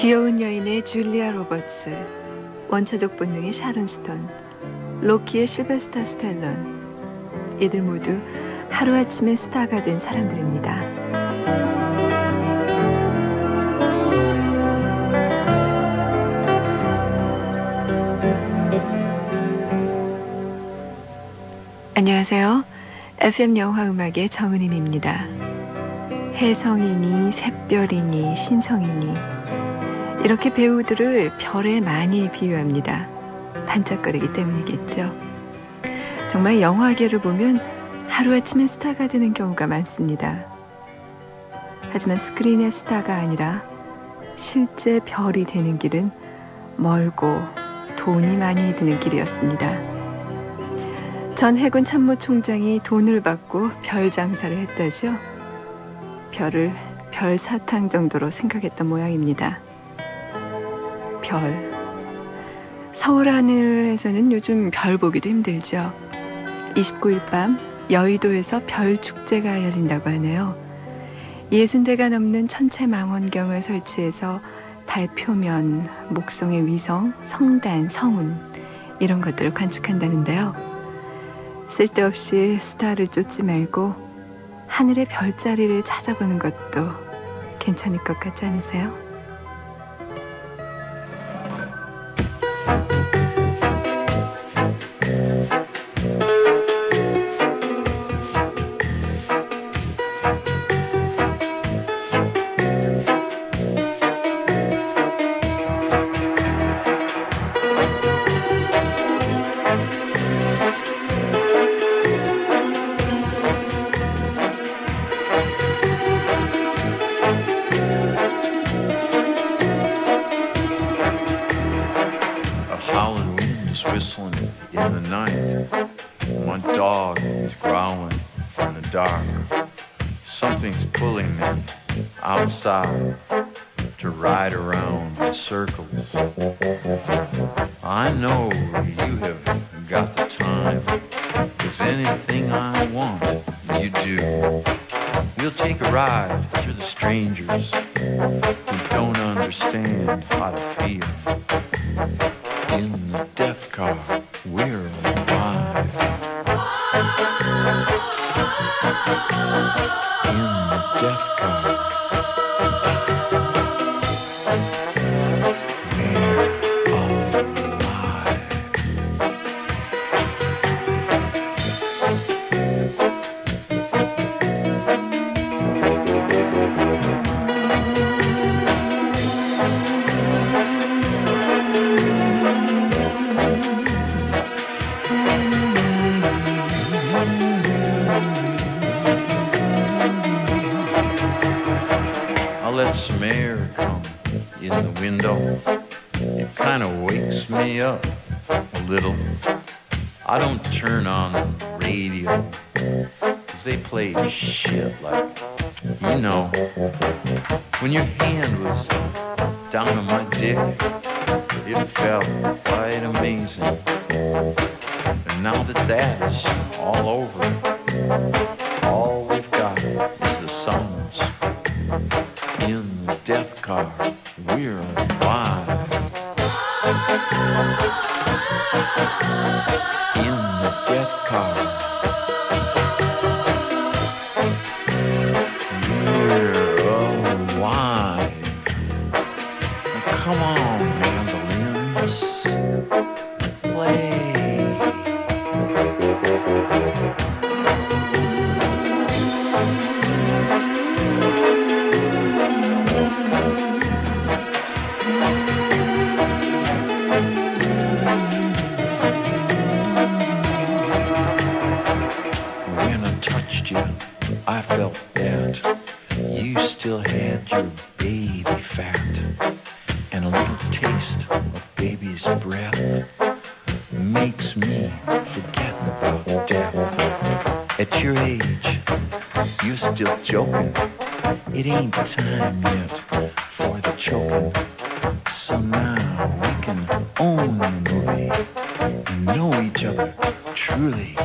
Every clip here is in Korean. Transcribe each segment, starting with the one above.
귀여운 여인의 줄리아 로버츠, 원차적 본능의 샤론 스톤, 로키의 실베스타 스텔론, 이들 모두 하루아침에 스타가 된 사람들입니다. 안녕하세요. FM 영화음악의 정은임입니다. 혜성이니 샛별이니 신성이니 이렇게 배우들을 별에 많이 비유합니다. 반짝거리기 때문이겠죠. 정말 영화계를 보면 하루아침에 스타가 되는 경우가 많습니다. 하지만 스크린의 스타가 아니라 실제 별이 되는 길은 멀고 돈이 많이 드는 길이었습니다. 전 해군 참모총장이 돈을 받고 별 장사를 했다죠. 별을 별사탕 정도로 생각했던 모양입니다. 별. 서울 하늘에서는 요즘 별 보기도 힘들죠. 29일 밤 여의도에서 별 축제가 열린다고 하네요. 60대가 넘는 천체망원경을 설치해서 달 표면, 목성의 위성, 성단, 성운 이런 것들을 관측한다는데요. 쓸데없이 스타를 쫓지 말고 하늘의 별자리를 찾아보는 것도 괜찮을 것 같지 않으세요? Whistling in the night. My dog is growling in the dark. Something's pulling me outside to ride around in circles. I know you have got the time, 'cause anything I want, you do. We'll take a ride through the strangers who don't understand how to feel. In the death car, we're alive. In the death car, we're alive. Let some air come in the window. It kind of wakes me up a little. I don't turn on the radio, 'cause they play shit like, you know, when your hand was down on my dick, it felt quite amazing. And now that that's all over, all we've got is the songs. In the death car, we're alive. In the death car, we're alive. Now come on, mandolins, play. I felt that you still had your baby fat and a little taste of baby's breath makes me forget about death. At your age, you're still joking. It ain't time yet for the choking. So now we can own the movie and know each other truly.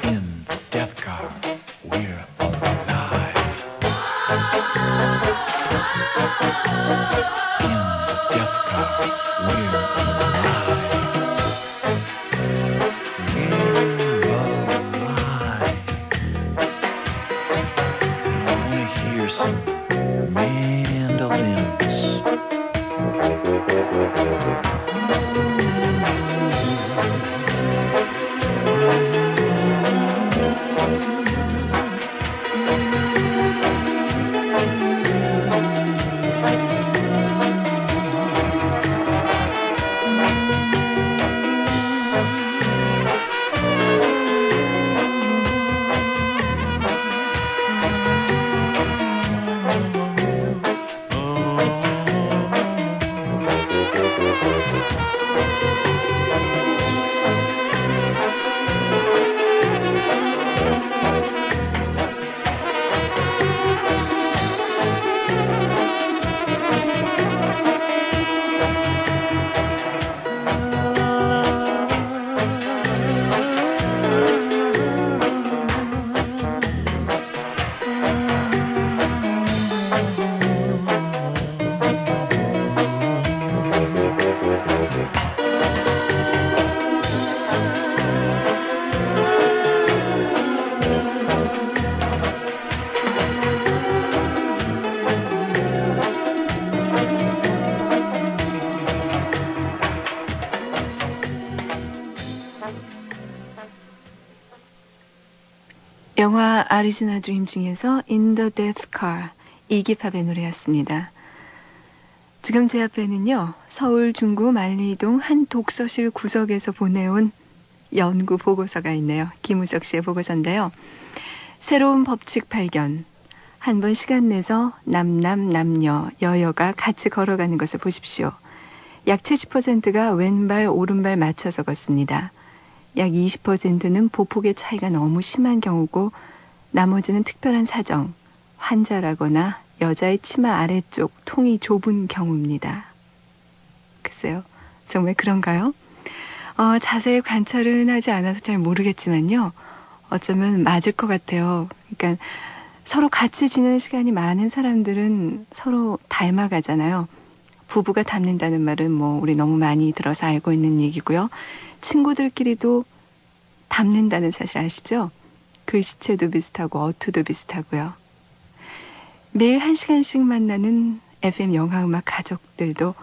In the death car, we're alive. 영화 아리조나 드림 중에서 In the Death Car, 이기팝의 노래였습니다. 지금 제 앞에는요, 서울 중구 만리동 한 독서실 구석에서 보내온 연구 보고서가 있네요. 김우석 씨의 보고서인데요. 새로운 법칙 발견. 한 번 시간 내서 남녀, 여여가 같이 걸어가는 것을 보십시오. 약 70%가 왼발, 오른발 맞춰서 걷습니다. 약 20%는 보폭의 차이가 너무 심한 경우고 나머지는 특별한 사정, 환자라거나 여자의 치마 아래쪽 통이 좁은 경우입니다. 글쎄요, 정말 그런가요? 자세히 관찰은 하지 않아서 잘 모르겠지만요. 어쩌면 맞을 것 같아요. 그러니까 서로 같이 지내는 시간이 많은 사람들은 서로 닮아가잖아요. 부부가 닮는다는 말은 우리 너무 많이 들어서 알고 있는 얘기고요. 친구들끼리도 닮는다는 사실 아시죠? 글씨체도 비슷하고 어투도 비슷하고요. 매일 1시간씩 만나는 FM 영화음악 가족들도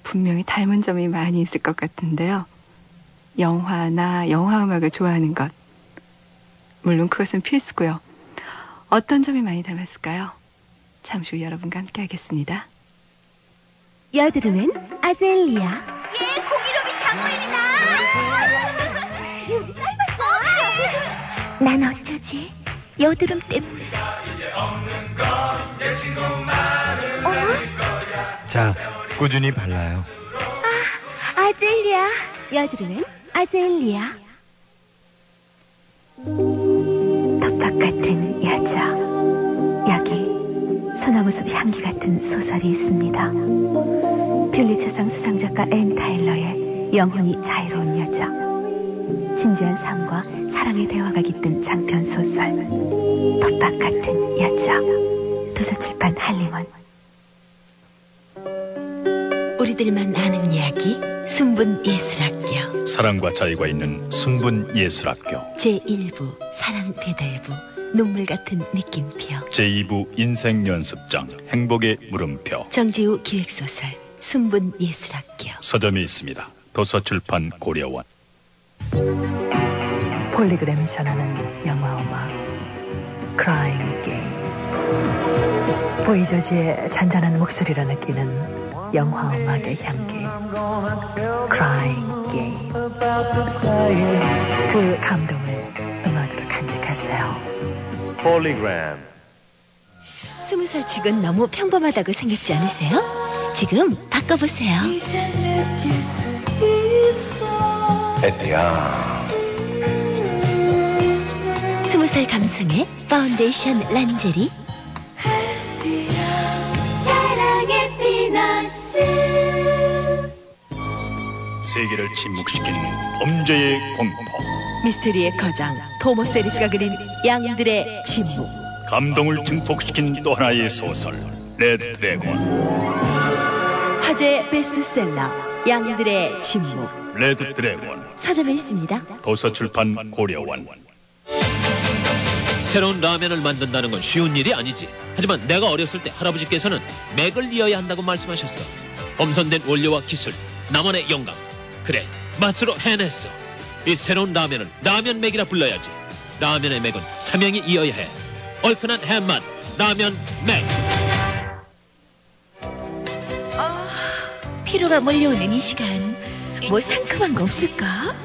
분명히 닮은 점이 많이 있을 것 같은데요. 영화나 영화음악을 좋아하는 것. 물론 그것은 필수고요. 어떤 점이 많이 닮았을까요? 잠시 후 여러분과 함께 하겠습니다. 여드름엔 아젤리아. 예, 공일오비 장모입니다. 여기 삶았어. 난 어쩌지? 여드름 때문에. 어머? 자, 꾸준히 발라요. 아젤리아. 여드름엔 아젤리아. 텃밭 같은 여자. 여기 소나무숲 향기 같은 소설이 있습니다. 퓰리처상 수상작가 앤 타일러의 영혼이 자유로운 여자. 진지한 삶과 사랑의 대화가 깃든 장편 소설. 텃밭 같은 여자. 도서출판 한림원. 우리들만 아는 이야기 순분 예술학교. 사랑과 자유가 있는 순분 예술학교. 제1부 사랑배달부 눈물 같은 느낌표. 제2부 인생 연습장 행복의 물음표. 정지우 기획소설 순분 예술학교. 서점이 있습니다. 도서출판 고려원. 폴리그램이 전하는 영화음악 Crying Game. 보이저지의 잔잔한 목소리로 느끼는 영화음악의 향기 Crying Game. 그 감동을 음악으로 간직하세요. 폴리그램. 20살 치곤 너무 평범하다고 생각지 않으세요? 지금 바꿔보세요. 에티야. 20살 감성의 파운데이션 란제리. 사랑의 피너스. 세계를 침묵시키는 범죄의 공포. 미스테리의 거장 토머스 에리스가 그린 양들의 침묵. 감동을 증폭시킨 또 하나의 소설 레드 드래곤. 화제 베스트셀러 양들의 침묵. 레드 드래곤. 서점에 있습니다. 도서출판 고려원. 새로운 라면을 만든다는 건 쉬운 일이 아니지. 하지만 내가 어렸을 때 할아버지께서는 맥을 이어야 한다고 말씀하셨어. 엄선된 원료와 기술, 나만의 영감. 그래, 맛으로 해냈어. 이 새로운 라면을 라면 맥이라 불러야지. 라면의 맥은 삼형이 이어야 해. 얼큰한 해맛, 라면 맥. 피로가 몰려오는 이 시간, 뭐 상큼한 거 없을까?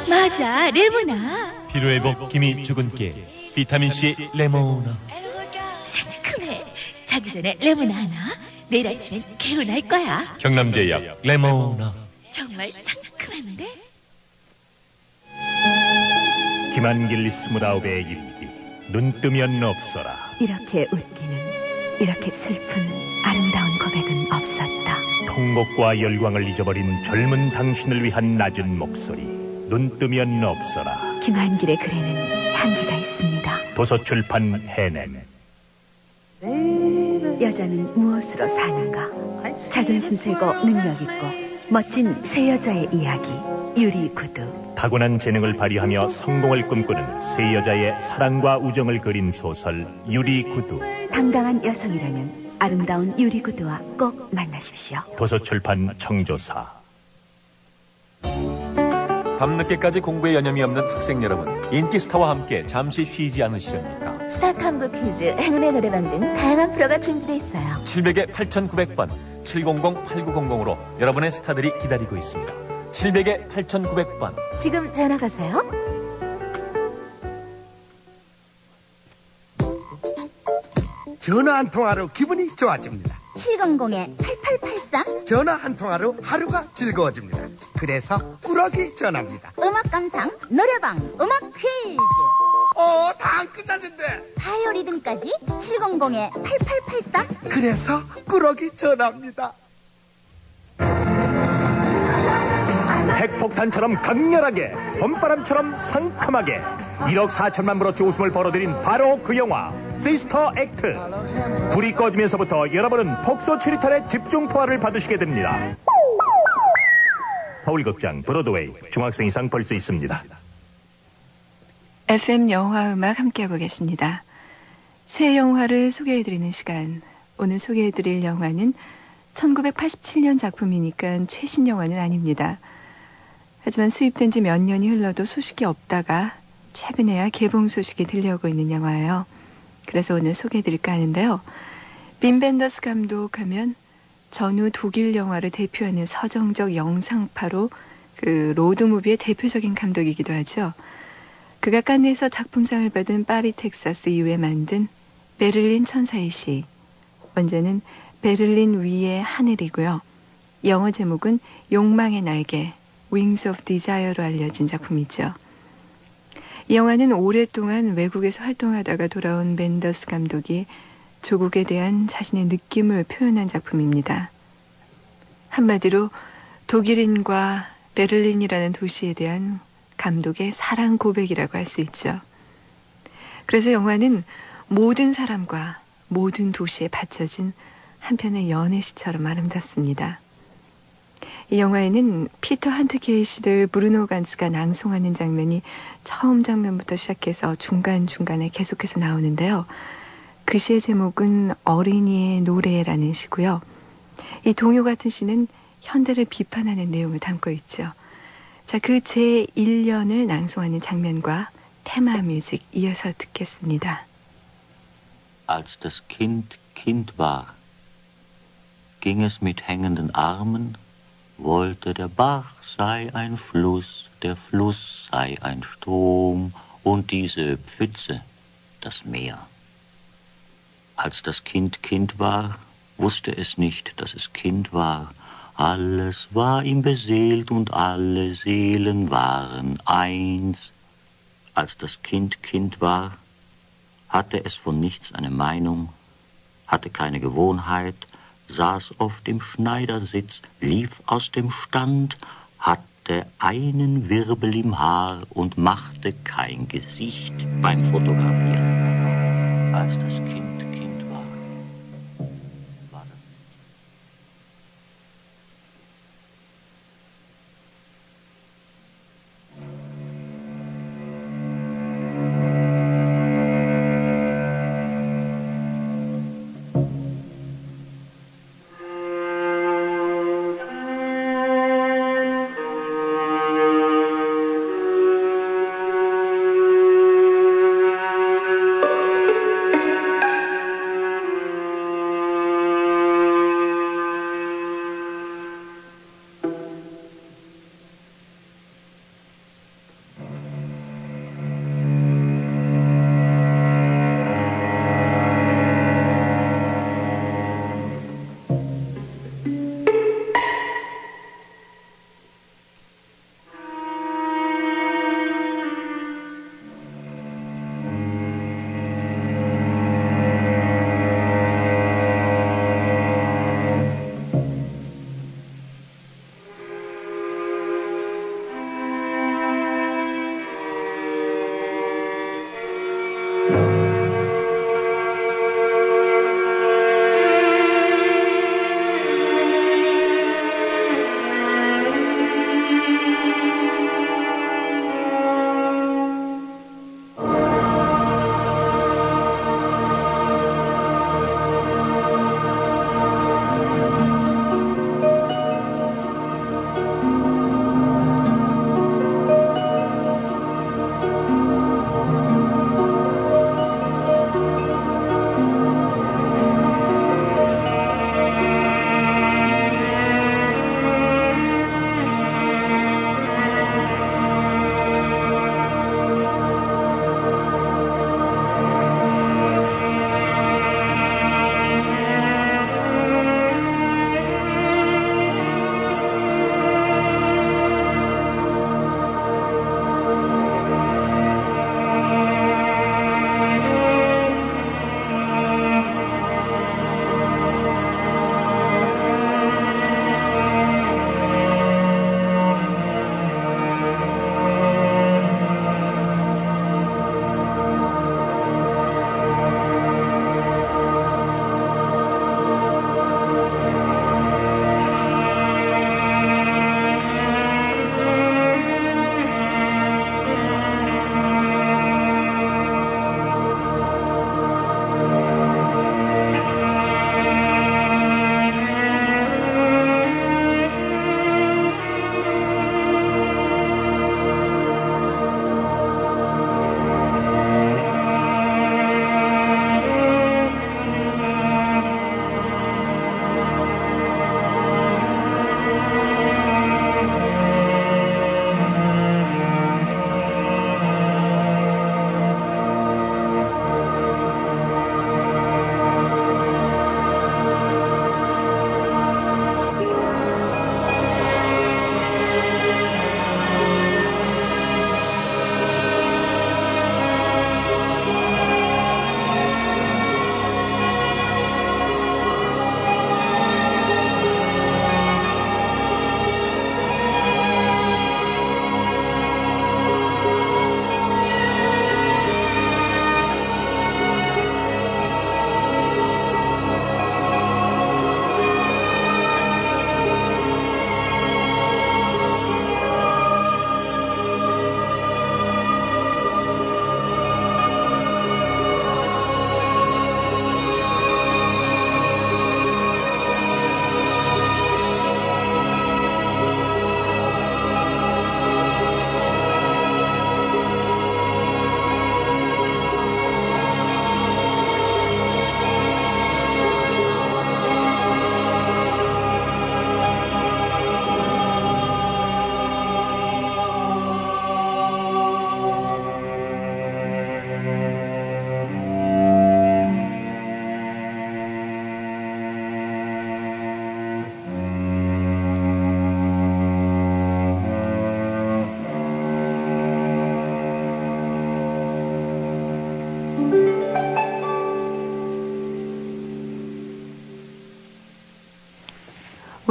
맞아, 레모나. 피로회복 기미 주근깨 비타민C 레모나. 상큼해. 자기 전에 레모나 하나. 내일 아침엔 개운할 거야. 경남제약 레모나. 정말 상큼한데? 김한길 29의 일기. 눈 뜨면 없어라. 이렇게 웃기는, 이렇게 슬픈 아름다운 고백은 없었다. 통곡과 열광을 잊어버린 젊은 당신을 위한 낮은 목소리. 눈 뜨면 없어라. 김한길의 글에는 향기가 있습니다. 도서출판 해냄. 여자는 무엇으로 사는가? 자존심 세고 능력 있고 멋진 새 여자의 이야기. 유리구두. 타고난 재능을 발휘하며 성공을 꿈꾸는 새 여자의 사랑과 우정을 그린 소설 유리구두. 당당한 여성이라면 아름다운 유리구두와 꼭 만나십시오. 도서출판 청조사. 밤늦게까지 공부에 여념이 없는 학생 여러분, 인기 스타와 함께 잠시 쉬지 않으시렵니까? 스타 탐구 퀴즈, 행운의 노래방 등 다양한 프로가 준비되어 있어요. 700에 8900번, 700-8900으로 여러분의 스타들이 기다리고 있습니다. 700에 8900번. 지금 전화 가세요. 전화 한 통화로 기분이 좋아집니다. 700-8883 전화 한 통화로 하루가 즐거워집니다. 그래서 꾸러기 전화입니다. 음악 감상 노래방 음악 퀴즈. 다 안 끝났는데. 바이오리듬까지 700-8883 그래서 꾸러기 전화입니다. 핵폭탄처럼 강렬하게, 봄바람처럼 상큼하게 1억 4천만 불어치 웃음을 벌어들인 바로 그 영화 시스터 액트. 불이 꺼지면서부터 여러분은 폭소 취리탄의 집중 포화를 받으시게 됩니다. 서울극장 브로드웨이 중학생 이상 볼 수 있습니다. FM 영화음악 함께하고 계십니다. 새 영화를 소개해드리는 시간. 오늘 소개해드릴 영화는 1987년 작품이니까 최신 영화는 아닙니다. 하지만 수입된 지 몇 년이 흘러도 소식이 없다가 최근에야 개봉 소식이 들려오고 있는 영화예요. 그래서 오늘 소개해드릴까 하는데요. 빈 벤더스 감독하면 전후 독일 영화를 대표하는 서정적 영상파로 그 로드무비의 대표적인 감독이기도 하죠. 그가 칸네에서 작품상을 받은 파리 텍사스 이후에 만든 베를린 천사의 시, 원제는 베를린 위의 하늘이고요. 영어 제목은 욕망의 날개, Wings of Desire로 알려진 작품이죠. 이 영화는 오랫동안 외국에서 활동하다가 돌아온 벤더스 감독이 조국에 대한 자신의 느낌을 표현한 작품입니다. 한마디로 독일인과 베를린이라는 도시에 대한 감독의 사랑 고백이라고 할 수 있죠. 그래서 영화는 모든 사람과 모든 도시에 바쳐진 한편의 연애시처럼 아름답습니다. 이 영화에는 피터 한트케이시를 브루노 간스가 낭송하는 장면이 처음 장면부터 시작해서 중간중간에 계속해서 나오는데요. 그 시의 제목은 어린이의 노래라는 시고요. 이 동요 같은 시는 현대를 비판하는 내용을 담고 있죠. 자, 그 제1년을 낭송하는 장면과 테마 뮤직 이어서 듣겠습니다. Als das Kind Kind war, ging es mit hängenden Armen, wollte der Bach sei ein Fluss, der Fluss sei ein Strom und diese Pfütze das Meer. Als das Kind Kind war, wusste es nicht, dass es Kind war. Alles war ihm beseelt und alle Seelen waren eins. Als das Kind Kind war, hatte es von nichts eine Meinung, hatte keine Gewohnheit, saß oft im Schneidersitz, lief aus dem Stand, hatte einen Wirbel im Haar und machte kein Gesicht beim Fotografieren. Als das Kind Kind war, war das.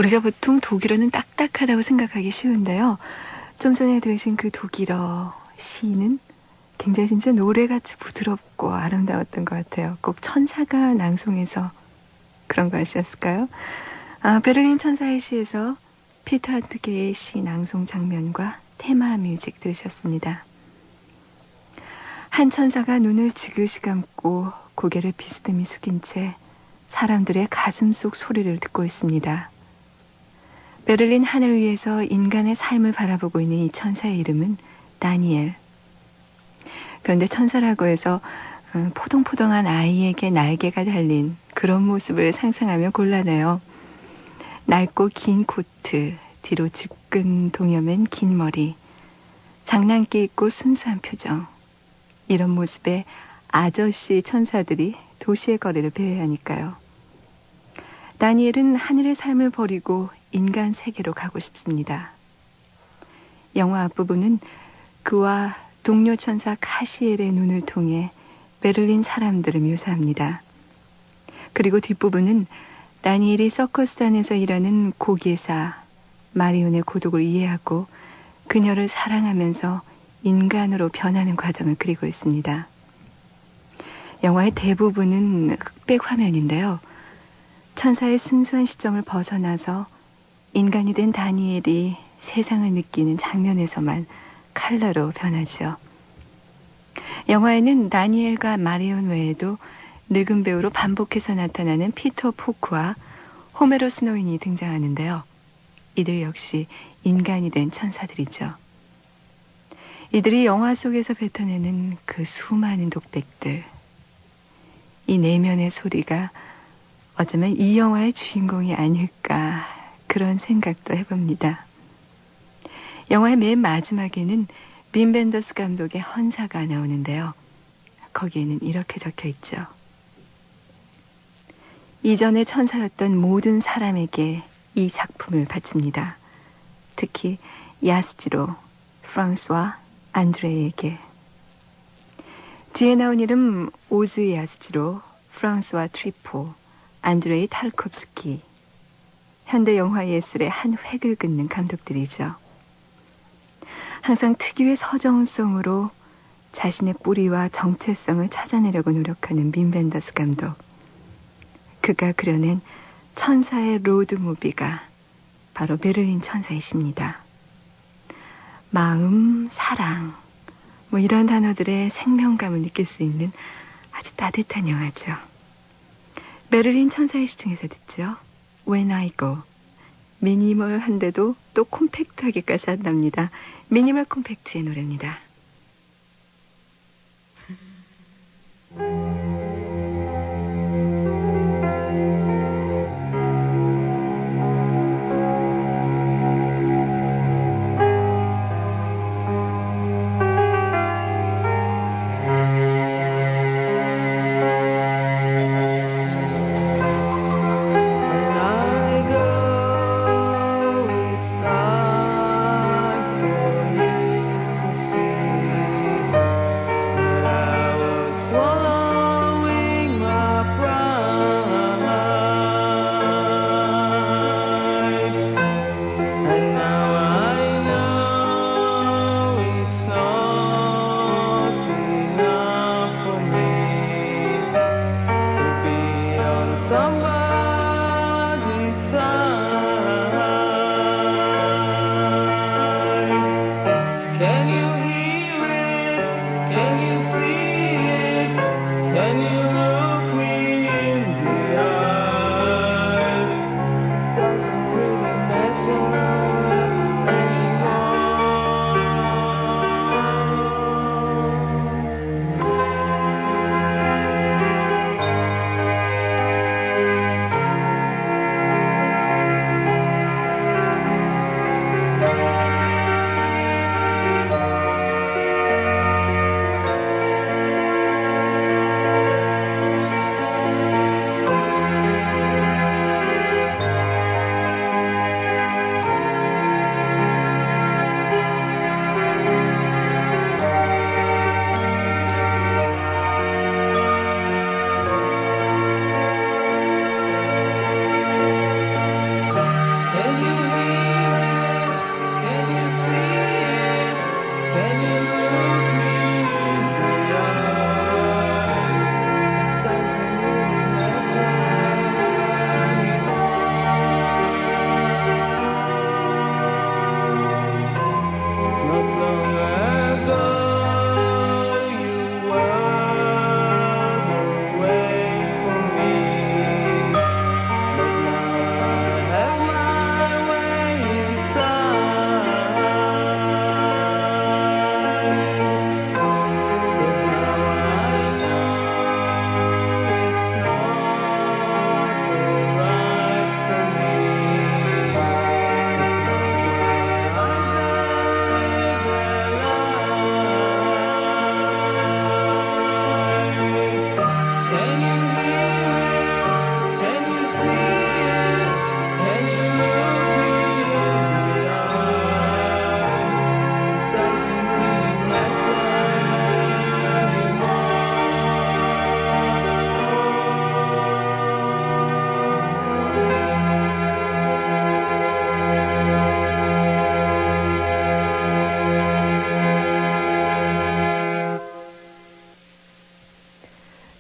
우리가 보통 독일어는 딱딱하다고 생각하기 쉬운데요. 좀 전에 들으신 그 독일어 시는 굉장히 진짜 노래같이 부드럽고 아름다웠던 것 같아요. 꼭 천사가 낭송해서 그런 거 아시었을까요? 베를린 천사의 시에서 피터 하트게의 시 낭송 장면과 테마 뮤직 들으셨습니다. 한 천사가 눈을 지그시 감고 고개를 비스듬히 숙인 채 사람들의 가슴 속 소리를 듣고 있습니다. 베를린 하늘 위에서 인간의 삶을 바라보고 있는 이 천사의 이름은 다니엘. 그런데 천사라고 해서 포동포동한 아이에게 날개가 달린 그런 모습을 상상하며 곤란해요. 낡고 긴 코트, 뒤로 집근 동여맨 긴 머리, 장난기 있고 순수한 표정. 이런 모습의 아저씨 천사들이 도시의 거리를 배회하니까요. 다니엘은 하늘의 삶을 버리고 인간 세계로 가고 싶습니다. 영화 앞부분은 그와 동료 천사 카시엘의 눈을 통해 베를린 사람들을 묘사합니다. 그리고 뒷부분은 다니엘이 서커스단에서 일하는 고기사 마리온의 고독을 이해하고 그녀를 사랑하면서 인간으로 변하는 과정을 그리고 있습니다. 영화의 대부분은 흑백 화면인데요. 천사의 순수한 시점을 벗어나서 인간이 된 다니엘이 세상을 느끼는 장면에서만 컬러로 변하죠. 영화에는 다니엘과 마리온 외에도 늙은 배우로 반복해서 나타나는 피터 포크와 호메로 스노윈이 등장하는데요. 이들 역시 인간이 된 천사들이죠. 이들이 영화 속에서 뱉어내는 그 수많은 독백들, 이 내면의 소리가 어쩌면 이 영화의 주인공이 아닐까 그런 생각도 해봅니다. 영화의 맨 마지막에는 빈 벤더스 감독의 헌사가 나오는데요. 거기에는 이렇게 적혀 있죠. 이전에 천사였던 모든 사람에게 이 작품을 바칩니다. 특히 야스지로, 프랑스와 안드레에게. 뒤에 나온 이름 오즈 야스지로, 프랑스와 트리포, 안드레이 탈콥스키. 현대 영화 예술의 한 획을 긋는 감독들이죠. 항상 특유의 서정성으로 자신의 뿌리와 정체성을 찾아내려고 노력하는 빈 벤더스 감독. 그가 그려낸 천사의 로드무비가 바로 베를린 천사의 시입니다. 마음, 사랑, 이런 단어들의 생명감을 느낄 수 있는 아주 따뜻한 영화죠. 베를린 천사의 시 중에서 듣죠. When I Go. 미니멀한데도 또 콤팩트하게까지 한답니다. 미니멀 콤팩트의 노래입니다.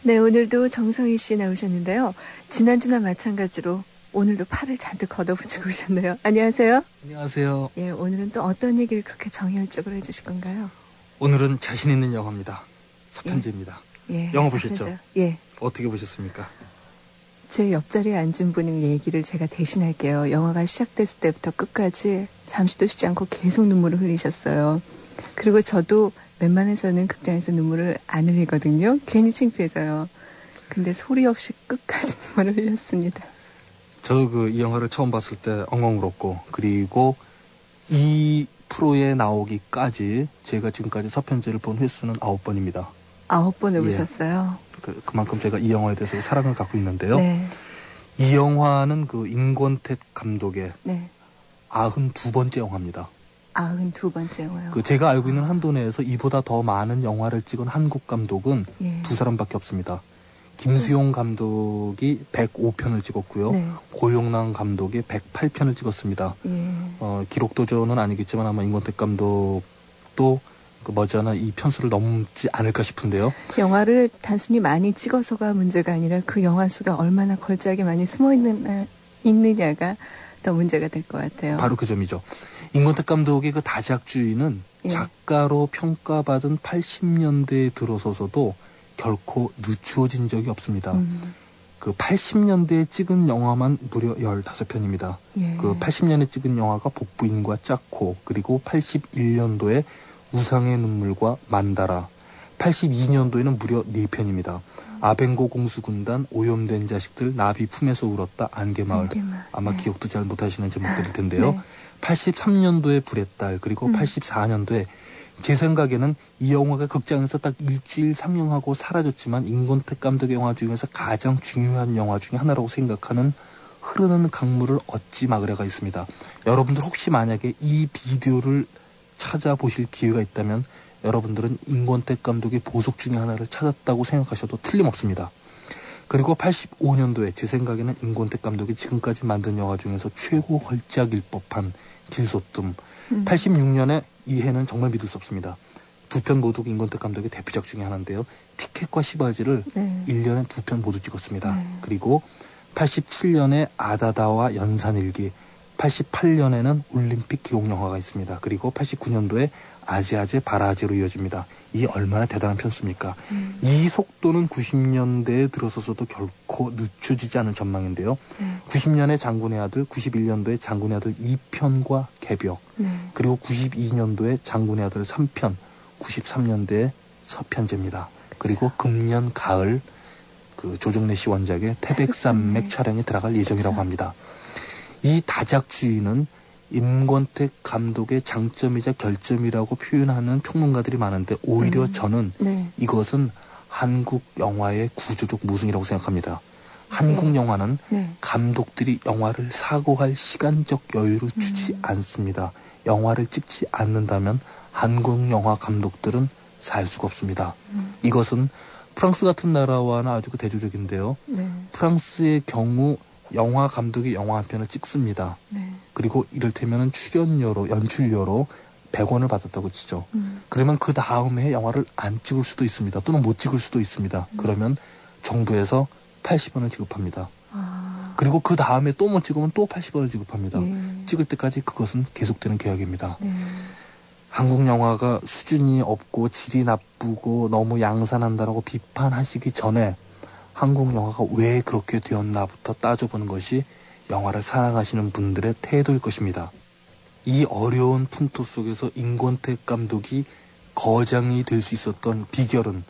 네, 오늘도 정성희 씨 나오셨는데요. 지난주나 마찬가지로 오늘도 팔을 잔뜩 걷어붙이고 오셨네요. 안녕하세요. 안녕하세요. 예, 오늘은 또 어떤 얘기를 그렇게 정열적으로 해주실 건가요? 오늘은 자신 있는 영화입니다. 서편제입니다. 예, 영화 서편제. 보셨죠? 예. 어떻게 보셨습니까? 제 옆자리에 앉은 분의 얘기를 제가 대신할게요. 영화가 시작됐을 때부터 끝까지 잠시도 쉬지 않고 계속 눈물을 흘리셨어요. 그리고 저도 웬만해서는 극장에서 눈물을 안 흘리거든요. 괜히 창피해서요. 근데 소리 없이 끝까지 눈물을 흘렸습니다. 저 이 영화를 처음 봤을 때 엉엉 울었고, 그리고 이 프로에 나오기까지 제가 지금까지 서편제를 본 횟수는 9번입니다. 9번을 보셨어요? 그만큼 제가 이 영화에 대해서 사랑을 갖고 있는데요. 네. 이 영화는 임권택 감독의 네. 92번째 영화입니다. 92번째 영화요. 제가 알고 있는 한도 내에서 이보다 더 많은 영화를 찍은 한국 감독은 예. 두 사람밖에 없습니다. 김수용 감독이 105편을 찍었고요. 네. 고용남 감독이 108편을 찍었습니다. 예. 기록도저는 아니겠지만 아마 임권택 감독도 머지않아 이 편수를 넘지 않을까 싶은데요. 영화를 단순히 많이 찍어서가 문제가 아니라 그 영화 속에 얼마나 걸작이 많이 숨어 있느냐가 더 문제가 될 것 같아요. 바로 그 점이죠. 임권택 감독의 다작주의는 예. 작가로 평가받은 80년대에 들어서서도 결코 늦추어진 적이 없습니다. 80년대에 찍은 영화만 무려 15편입니다. 예. 80년에 찍은 영화가 복부인과 짝코, 그리고 81년도에 우상의 눈물과 만다라, 82년도에는 무려 4편입니다. 아벤고 공수군단, 오염된 자식들, 나비 품에서 울었다, 안개마을. 아마 네. 기억도 잘 못하시는 제목들일 텐데요. 네. 83년도에 불의 딸, 그리고 84년도에 제 생각에는 이 영화가 극장에서 딱 일주일 상영하고 사라졌지만 임권택 감독의 영화 중에서 가장 중요한 영화 중에 하나라고 생각하는 흐르는 강물을 얻지 마그레가 있습니다. 여러분들 혹시 만약에 이 비디오를 찾아보실 기회가 있다면 여러분들은 임권택 감독의 보석 중에 하나를 찾았다고 생각하셔도 틀림없습니다. 그리고 85년도에 제 생각에는 임권택 감독이 지금까지 만든 영화 중에서 최고 걸작일 법한 길소뜸. 86년에 이 해는 정말 믿을 수 없습니다. 두 편 모두 임권택 감독의 대표작 중에 하나인데요. 티켓과 시바지를 1년에 2편 모두 찍었습니다. 그리고 87년에 아다다와 연산일기, 88년에는 올림픽 기록영화가 있습니다. 그리고 89년도에 아지아제 바라지로 이어집니다. 이 얼마나 대단한 편수입니까? 이 속도는 90년대에 들어서서도 결코 늦춰지지 않은 전망인데요. 90년에 장군의 아들, 91년도에 장군의 아들 2편과 개벽, 그리고 92년도에 장군의 아들 3편, 93년대에 서편제입니다. 그리고 금년 가을 조정래 씨 원작의 태백산맥 촬영에 들어갈 예정이라고 합니다. 이 다작주의는 임권택 감독의 장점이자 결점이라고 표현하는 평론가들이 많은데 오히려 저는 이것은 한국 영화의 구조적 모순이라고 생각합니다. 한국 영화는 감독들이 영화를 사고할 시간적 여유를 주지 않습니다. 영화를 찍지 않는다면 한국 영화 감독들은 살 수가 없습니다. 이것은 프랑스 같은 나라와는 아주 대조적인데요. 프랑스의 경우 영화 감독이 영화 한 편을 찍습니다. 그리고 이를테면 출연료로, 연출료로 100원을 받았다고 치죠. 그러면 그 다음에 영화를 안 찍을 수도 있습니다. 또는 못 찍을 수도 있습니다. 그러면 정부에서 80원을 지급합니다. 그리고 그 다음에 또 못 찍으면 또 80원을 지급합니다. 찍을 때까지 그것은 계속되는 계약입니다. 한국 영화가 수준이 없고 질이 나쁘고 너무 양산한다라고 비판하시기 전에 한국 영화가 왜 그렇게 되었나부터 따져보는 것이 영화를 사랑하시는 분들의 태도일 것입니다. 이 어려운 풍토 속에서 임권택 감독이 거장이 될 수 있었던 비결은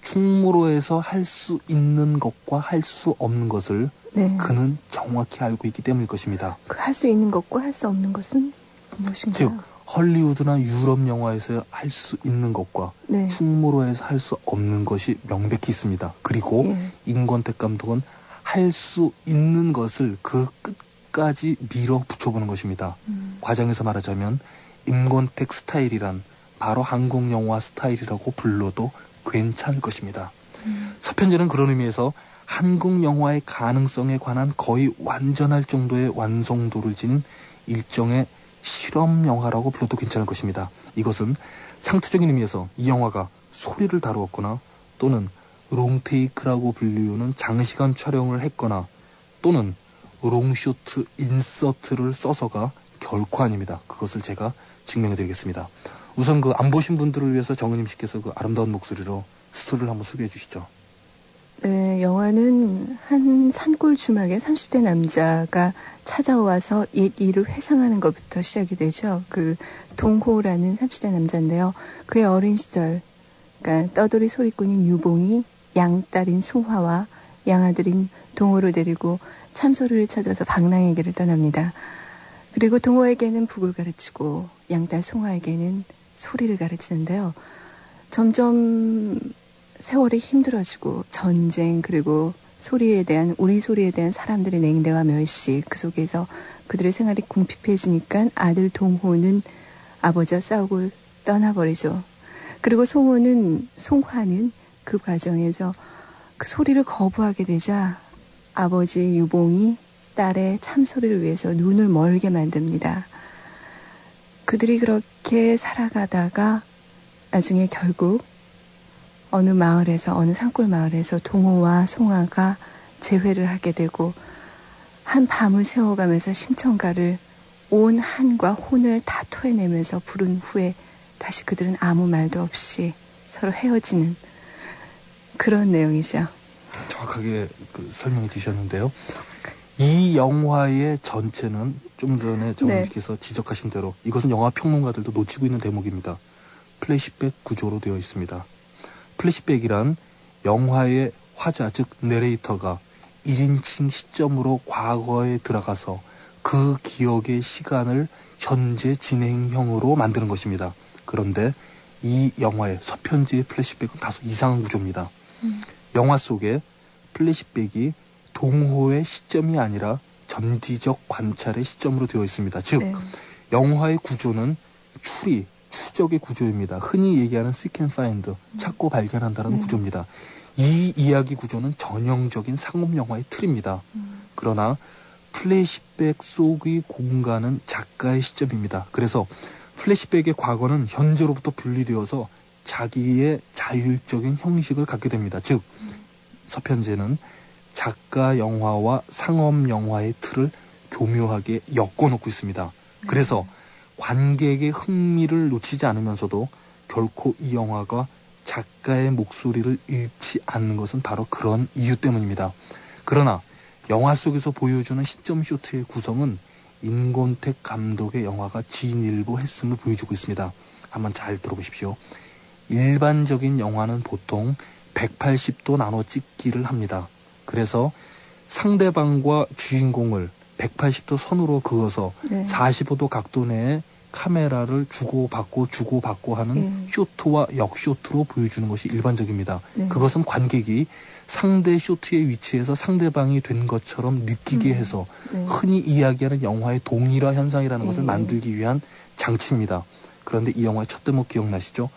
충무로에서 할 수 있는 것과 할 수 없는 것을 그는 정확히 알고 있기 때문일 것입니다. 할 수 있는 것과 할 수 없는 것은 무엇인가요? 즉 헐리우드나 유럽 영화에서 할 수 있는 것과 네. 충무로에서 할 수 없는 것이 명백히 있습니다. 그리고 예. 임권택 감독은 할 수 있는 것을 그 끝까지 밀어붙여보는 것입니다. 과정에서 말하자면 임권택 스타일이란 바로 한국 영화 스타일이라고 불러도 괜찮을 것입니다. 서편제는 그런 의미에서 한국 영화의 가능성에 관한 거의 완전할 정도의 완성도를 지닌 일종의 실험 영화라고 불러도 괜찮을 것입니다. 이것은 상투적인 의미에서 이 영화가 소리를 다루었거나 또는 롱테이크라고 불리우는 장시간 촬영을 했거나 또는 롱쇼트 인서트를 써서가 결코 아닙니다. 그것을 제가 증명해드리겠습니다. 우선 그 안 보신 분들을 위해서 정은임 씨께서 그 아름다운 목소리로 스토리를 한번 소개해 주시죠. 네, 영화는 한 산골 주막에 30대 남자가 찾아와서 옛 일을 회상하는 것부터 시작이 되죠. 그 동호라는 30대 남자인데요. 그의 어린 시절, 그러니까 떠돌이 소리꾼인 유봉이 양딸인 송화와 양아들인 동호를 데리고 참소리를 찾아서 방랑에게를 떠납니다. 그리고 동호에게는 북을 가르치고 양딸 송화에게는 소리를 가르치는데요. 점점 세월이 힘들어지고 전쟁 그리고 우리 소리에 대한 사람들의 냉대와 멸시, 그 속에서 그들의 생활이 궁핍해지니까 아들 동호는 아버지와 싸우고 떠나버리죠. 그리고 송화는 그 과정에서 그 소리를 거부하게 되자 아버지 유봉이 딸의 참소리를 위해서 눈을 멀게 만듭니다. 그들이 그렇게 살아가다가 나중에 결국 어느 산골 마을에서 동호와 송화가 재회를 하게 되고 한 밤을 새워가면서 심청가를 온 한과 혼을 다 토해내면서 부른 후에 다시 그들은 아무 말도 없이 서로 헤어지는 그런 내용이죠. 정확하게 설명해 주셨는데요. 이 영화의 전체는 좀 전에 정은님께서 지적하신 대로 이것은 영화 평론가들도 놓치고 있는 대목입니다. 플래시백 구조로 되어 있습니다. 플래시백이란 영화의 화자, 즉 내레이터가 1인칭 시점으로 과거에 들어가서 그 기억의 시간을 현재 진행형으로 만드는 것입니다. 그런데 이 영화의 서편제의 플래시백은 다소 이상한 구조입니다. 영화 속에 플래시백이 동호의 시점이 아니라 전지적 관찰의 시점으로 되어 있습니다. 즉, 영화의 구조는 추적의 구조입니다. 흔히 얘기하는 seek and find, 찾고 발견한다는 구조입니다. 이 이야기 구조는 전형적인 상업 영화의 틀입니다. 그러나 플래시백 속의 공간은 작가의 시점입니다. 그래서 플래시백의 과거는 현재로부터 분리되어서 자기의 자율적인 형식을 갖게 됩니다. 즉, 서편제는 작가 영화와 상업 영화의 틀을 교묘하게 엮어놓고 있습니다. 그래서 관객의 흥미를 놓치지 않으면서도 결코 이 영화가 작가의 목소리를 잃지 않는 것은 바로 그런 이유 때문입니다. 그러나 영화 속에서 보여주는 시점 쇼트의 구성은 임권택 감독의 영화가 진일보했음을 보여주고 있습니다. 한번 잘 들어보십시오. 일반적인 영화는 보통 180도 나눠 찍기를 합니다. 그래서 상대방과 주인공을 180도 선으로 그어서 45도 각도 내에 카메라를 주고받고 하는 쇼트와 역쇼트로 보여주는 것이 일반적입니다. 그것은 관객이 상대 쇼트의 위치에서 상대방이 된 것처럼 느끼게 해서 흔히 이야기하는 영화의 동일화 현상이라는 것을 만들기 위한 장치입니다. 그런데 이 영화의 첫 대목 기억나시죠?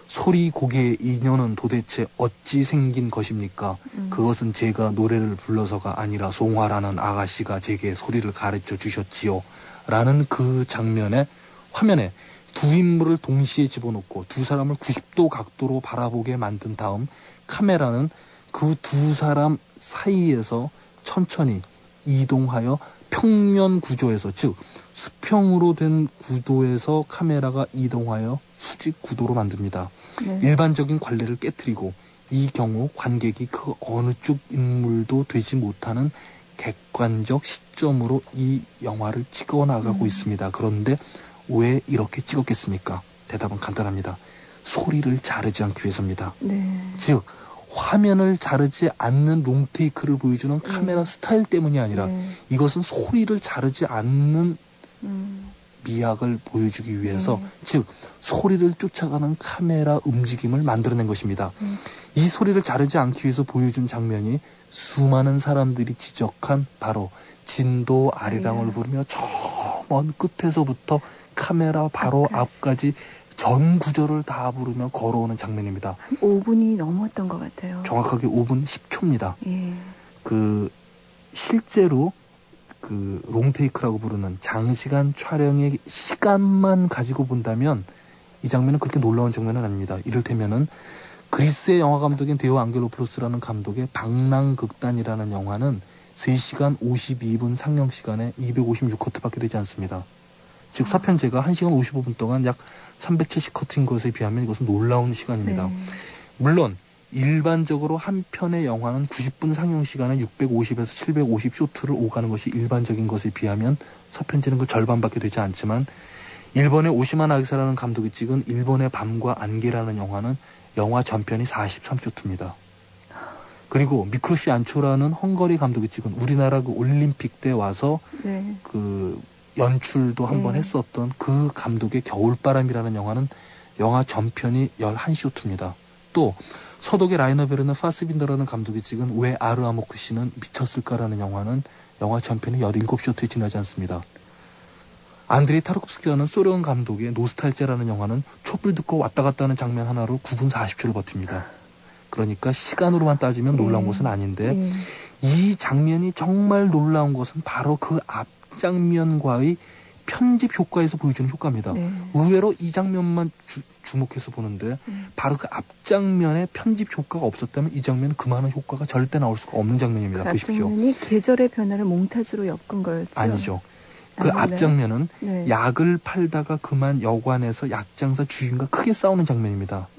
소리 곡의 인연은 도대체 어찌 생긴 것입니까? 그것은 제가 노래를 불러서가 아니라 송화라는 아가씨가 제게 소리를 가르쳐 주셨지요. 라는 그 장면에 화면에 두 인물을 동시에 집어넣고 두 사람을 90도 각도로 바라보게 만든 다음 카메라는 그 두 사람 사이에서 천천히 이동하여 평면 구조에서, 즉 수평으로 된 구도에서 카메라가 이동하여 수직 구도로 만듭니다. 일반적인 관례를 깨트리고 이 경우 관객이 그 어느 쪽 인물도 되지 못하는 객관적 시점으로 이 영화를 찍어 나가고 있습니다. 그런데 왜 이렇게 찍었겠습니까? 대답은 간단합니다. 소리를 자르지 않기 위해서입니다. 즉 화면을 자르지 않는 롱테이크를 보여주는 카메라 스타일 때문이 아니라 이것은 소리를 자르지 않는 미학을 보여주기 위해서 즉 소리를 쫓아가는 카메라 움직임을 만들어낸 것입니다. 이 소리를 자르지 않기 위해서 보여준 장면이 수많은 사람들이 지적한 바로 진도 아리랑을 부르며 저 먼 끝에서부터 카메라 바로 앞까지 전 구절을 다 부르며 걸어오는 장면입니다. 한 5분이 넘었던 것 같아요. 정확하게 5분 10초입니다. 예. 실제로 롱테이크라고 부르는 장시간 촬영의 시간만 가지고 본다면 이 장면은 그렇게 놀라운 장면은 아닙니다. 이를테면은 그리스의 영화 감독인 데오 안겔로프로스라는 감독의 방랑극단이라는 영화는 3시간 52분 상영 시간에 256커트밖에 되지 않습니다. 즉 서편제가 1시간 55분 동안 약 370커트인 것에 비하면 이것은 놀라운 시간입니다. 물론 일반적으로 한 편의 영화는 90분 상영 시간에 650에서 750 쇼트를 오가는 것이 일반적인 것에 비하면 서편제는 그 절반밖에 되지 않지만 일본의 오시마 나기사라는 감독이 찍은 일본의 밤과 안개라는 영화는 영화 전편이 43쇼트입니다. 그리고 미크로시 안초라는 헝가리 감독이 찍은 우리나라 올림픽 때 와서 연출도 한번 했었던 그 감독의 겨울바람이라는 영화는 영화 전편이 11쇼트입니다. 또 서독의 라이너 베르너 파스빈더라는 감독이 찍은 왜 아르아모크 씨는 미쳤을까라는 영화는 영화 전편이 17쇼트에 지나지 않습니다. 안드레이 타르콥스키라는 소련 감독의 노스탈지아라는 영화는 촛불 듣고 왔다 갔다 하는 장면 하나로 9분 40초를 버팁니다. 그러니까 시간으로만 따지면 놀라운 것은 아닌데 이 장면이 정말 놀라운 것은 바로 그 앞장면과의 편집 효과에서 보여주는 효과입니다. 의외로 이 장면만 주목해서 보는데 바로 그 앞장면에 편집 효과가 없었다면 이 장면은 그만한 효과가 절대 나올 수가 없는 장면입니다. 그 보십시오. 앞장면이 계절의 변화를 몽타주로 엮은 거였죠? 아니죠. 그 앞장면은 약을 팔다가 그만 여관에서 약장사 주인과 크게 싸우는 장면입니다.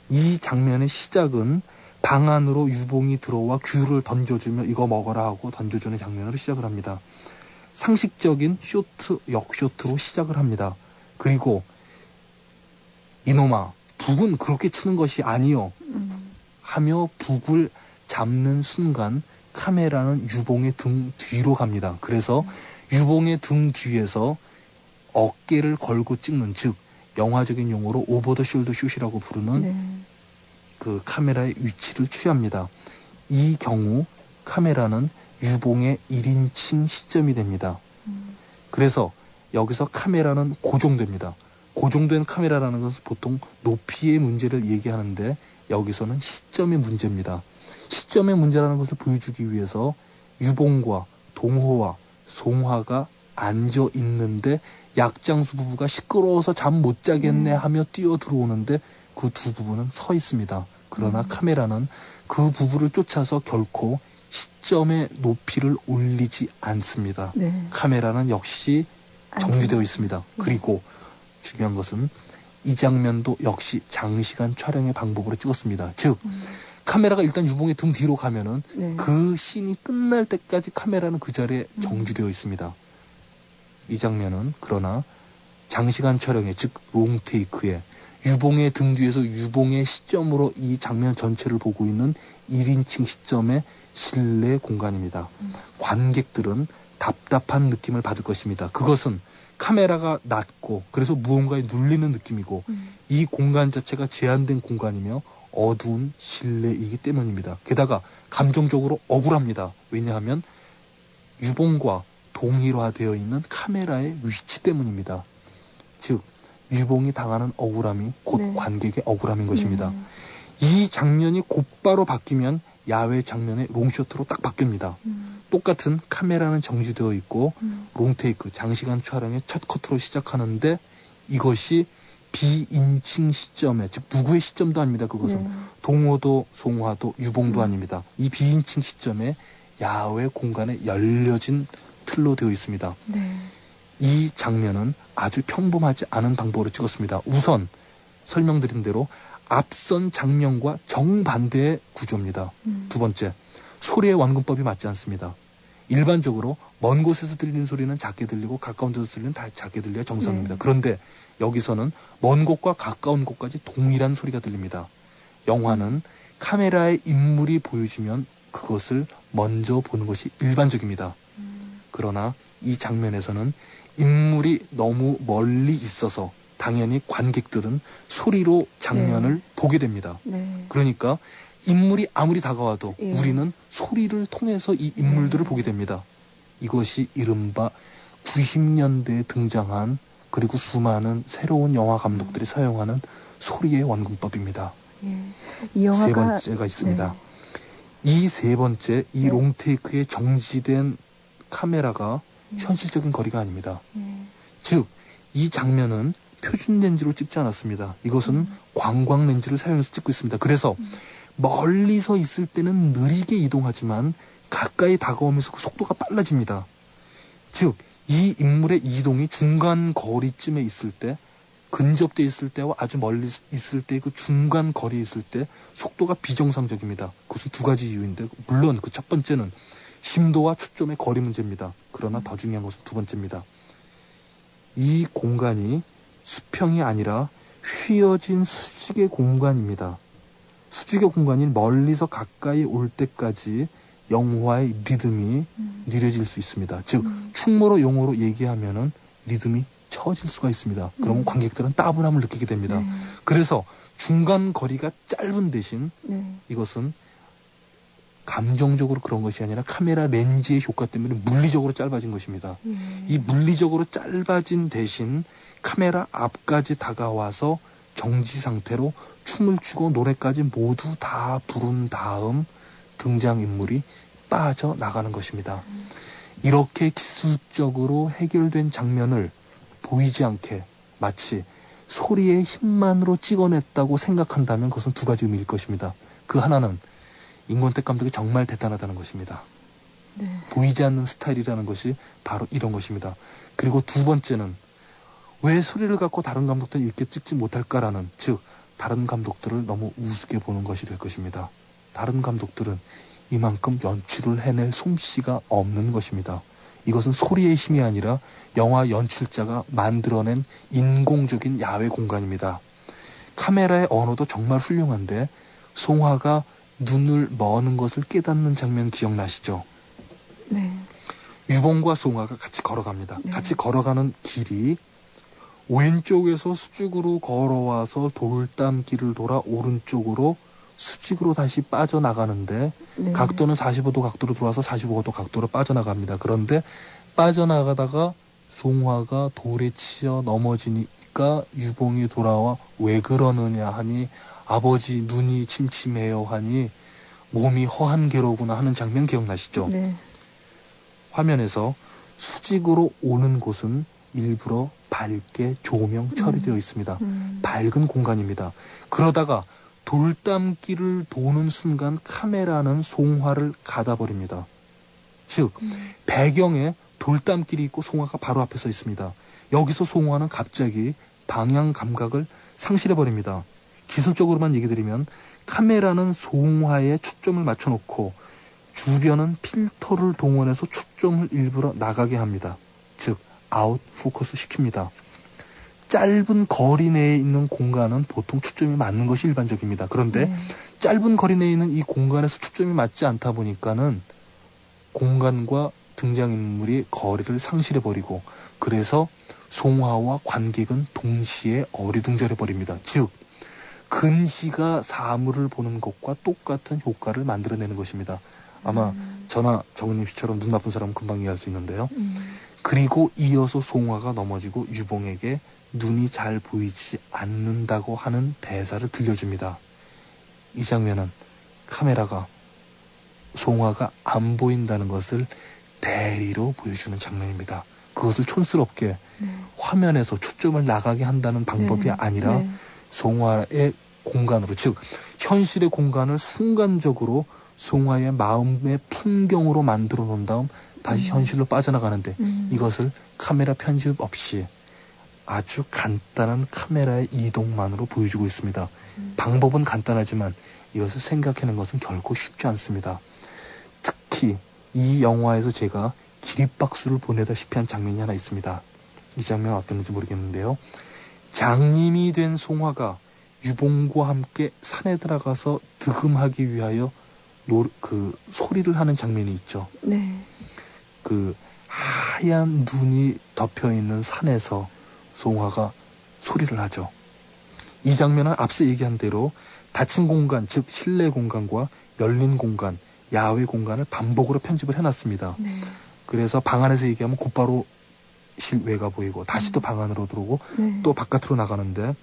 이 장면의 시작은 방 안으로 유봉이 들어와 귤을 던져주며 이거 먹어라 하고 던져주는 장면으로 시작을 합니다. 상식적인 쇼트, 역쇼트로 시작을 합니다. 그리고 이놈아, 북은 그렇게 치는 것이 아니요 하며 북을 잡는 순간 카메라는 유봉의 등 뒤로 갑니다. 그래서 유봉의 등 뒤에서 어깨를 걸고 찍는, 즉 영화적인 용어로 오버 더 숄더 숏이라고 부르는 그 카메라의 위치를 취합니다. 이 경우 카메라는 유봉의 1인칭 시점이 됩니다. 그래서 여기서 카메라는 고정됩니다. 고정된 카메라라는 것은 보통 높이의 문제를 얘기하는데 여기서는 시점의 문제입니다. 시점의 문제라는 것을 보여주기 위해서 유봉과 동호와 송화가 앉아 있는데 약장수 부부가 시끄러워서 잠 못 자겠네 하며 뛰어 들어오는데 그 두 부부는 서 있습니다. 그러나 카메라는 그 부부를 쫓아서 결코 시점의 높이를 올리지 않습니다. 카메라는 역시 정지되어 있습니다. 그리고 중요한 것은 이 장면도 역시 장시간 촬영의 방법으로 찍었습니다. 즉 카메라가 일단 유봉의 등 뒤로 가면은 그 씬이 끝날 때까지 카메라는 그 자리에 정지되어 있습니다. 이 장면은 그러나 장시간 촬영에, 즉 롱테이크에 유봉의 등 뒤에서 유봉의 시점으로 이 장면 전체를 보고 있는 1인칭 시점의 실내 공간입니다. 관객들은 답답한 느낌을 받을 것입니다. 그것은 카메라가 낮고 그래서 무언가에 눌리는 느낌이고 이 공간 자체가 제한된 공간이며 어두운 실내이기 때문입니다. 게다가 감정적으로 억울합니다. 왜냐하면 유봉과 동일화되어 있는 카메라의 위치 때문입니다. 즉 유봉이 당하는 억울함이 곧 관객의 억울함인 것입니다. 이 장면이 곧바로 바뀌면 야외 장면의 롱쇼트로 딱 바뀝니다. 똑같은 카메라는 정지되어 있고 롱테이크, 장시간 촬영의 첫 커트로 시작하는데 이것이 비인칭 시점에, 즉 누구의 시점도 아닙니다. 그것은 동호도 송화도 유봉도 아닙니다. 이 비인칭 시점에 야외 공간에 열려진 틀로 되어 있습니다. 이 장면은 아주 평범하지 않은 방법으로 찍었습니다. 우선 설명드린 대로 앞선 장면과 정반대의 구조입니다. 두 번째, 소리의 완근법이 맞지 않습니다. 일반적으로 먼 곳에서 들리는 소리는 작게 들리고 가까운 데서 들리는 다 작게 들려야 정상입니다. 그런데 여기서는 먼 곳과 가까운 곳까지 동일한 소리가 들립니다. 영화는 카메라에 인물이 보여지면 그것을 먼저 보는 것이 일반적입니다. 그러나 이 장면에서는 인물이 너무 멀리 있어서 당연히 관객들은 소리로 장면을 보게 됩니다. 그러니까 인물이 아무리 다가와도 우리는 소리를 통해서 이 인물들을 보게 됩니다. 이것이 이른바 90년대에 등장한 그리고 수많은 새로운 영화 감독들이 사용하는 소리의 원근법입니다. 이 영화가 세 번째가 있습니다. 이 세 번째, 이 롱테이크에 정지된 카메라가 현실적인 거리가 아닙니다. 즉, 이 장면은 표준 렌즈로 찍지 않았습니다. 이것은 광광 렌즈를 사용해서 찍고 있습니다. 그래서 멀리서 있을 때는 느리게 이동하지만 가까이 다가오면서 그 속도가 빨라집니다. 즉, 이 인물의 이동이 중간 거리쯤에 있을 때, 근접돼 있을 때와 아주 멀리 있을 때 그 중간 거리에 있을 때 속도가 비정상적입니다. 그것은 두 가지 이유인데, 물론 그 첫 번째는 심도와 초점의 거리 문제입니다. 그러나 더 중요한 것은 두 번째입니다. 이 공간이 수평이 아니라 휘어진 수직의 공간입니다. 수직의 공간이 멀리서 가까이 올 때까지 영화의 리듬이 느려질 수 있습니다. 즉, 충무로 용어로 얘기하면은 리듬이 처질 수가 있습니다. 그러면 관객들은 따분함을 느끼게 됩니다. 그래서 중간 거리가 짧은 대신 이것은 감정적으로 그런 것이 아니라 카메라 렌즈의 효과 때문에 물리적으로 짧아진 것입니다. 이 물리적으로 짧아진 대신 카메라 앞까지 다가와서 정지 상태로 춤을 추고 노래까지 모두 다 부른 다음 등장인물이 빠져나가는 것입니다. 이렇게 기술적으로 해결된 장면을 보이지 않게 마치 소리의 힘만으로 찍어냈다고 생각한다면 그것은 두 가지 의미일 것입니다. 그 하나는 임권택 감독이 정말 대단하다는 것입니다. 보이지 않는 스타일이라는 것이 바로 이런 것입니다. 그리고 두 번째는 왜 소리를 갖고 다른 감독들은 이렇게 찍지 못할까라는, 즉 다른 감독들을 너무 우습게 보는 것이 될 것입니다. 다른 감독들은 이만큼 연출을 해낼 솜씨가 없는 것입니다. 이것은 소리의 힘이 아니라 영화 연출자가 만들어낸 인공적인 야외 공간입니다. 카메라의 언어도 정말 훌륭한데 송화가 눈을 머는 것을 깨닫는 장면 기억나시죠? 네. 유봉과 송화가 같이 걸어갑니다. 같이 걸어가는 길이 왼쪽에서 수직으로 걸어와서 돌담길을 돌아 오른쪽으로 수직으로 다시 빠져나가는데 각도는 45도 각도로 들어와서 45도 각도로 빠져나갑니다. 그런데 빠져나가다가 송화가 돌에 치여 넘어지니까 유봉이 돌아와 왜 그러느냐 하니 아버지 눈이 침침해요 하니 몸이 허한 괴로구나 하는 장면 기억나시죠? 화면에서 수직으로 오는 곳은 일부러 밝게 조명 처리되어 있습니다. 밝은 공간입니다. 그러다가 돌담길을 도는 순간 카메라는 송화를 가다버립니다. 즉 배경에 돌담길이 있고 송화가 바로 앞에 서 있습니다. 여기서 송화는 갑자기 방향 감각을 상실해버립니다. 기술적으로만 얘기 드리면 카메라는 송화에 초점을 맞춰놓고 주변은 필터를 동원해서 초점을 일부러 나가게 합니다. 즉 아웃 포커스 시킵니다. 짧은 거리 내에 있는 공간은 보통 초점이 맞는 것이 일반적입니다. 그런데 짧은 거리 내에 있는 이 공간에서 초점이 맞지 않다 보니까는 공간과 등장인물이 거리를 상실해버리고 그래서 송화와 관객은 동시에 어리둥절해버립니다. 즉 근시가 사물을 보는 것과 똑같은 효과를 만들어내는 것입니다. 아마 저나 정은님 씨처럼 눈 나쁜 사람은 금방 이해할 수 있는데요. 그리고 이어서 송화가 넘어지고 유봉에게 눈이 잘 보이지 않는다고 하는 대사를 들려줍니다. 이 장면은 카메라가 송화가 안 보인다는 것을 대리로 보여주는 장면입니다. 그것을 촌스럽게 화면에서 초점을 나가게 한다는 방법이 아니라 송화의 공간으로, 즉 현실의 공간을 순간적으로 송화의 마음의 풍경으로 만들어 놓은 다음 다시 현실로 빠져나가는데 이것을 카메라 편집 없이 아주 간단한 카메라의 이동만으로 보여주고 있습니다. 방법은 간단하지만 이것을 생각하는 것은 결코 쉽지 않습니다. 특히 이 영화에서 제가 기립박수를 보내다시피 한 장면이 하나 있습니다. 이 장면 어떤지 모르겠는데요. 장님이 된 송화가 유봉과 함께 산에 들어가서 득음하기 위하여 그 소리를 하는 장면이 있죠. 네. 그 하얀 눈이 덮여있는 산에서 송화가 소리를 하죠. 이 장면은 앞서 얘기한 대로 닫힌 공간, 즉 실내 공간과 열린 공간, 야외 공간을 반복으로 편집을 해놨습니다. 네. 그래서 방 안에서 얘기하면 곧바로 실외가 보이고 다시 또 방 안으로 들어오고 네. 또 바깥으로 나가는데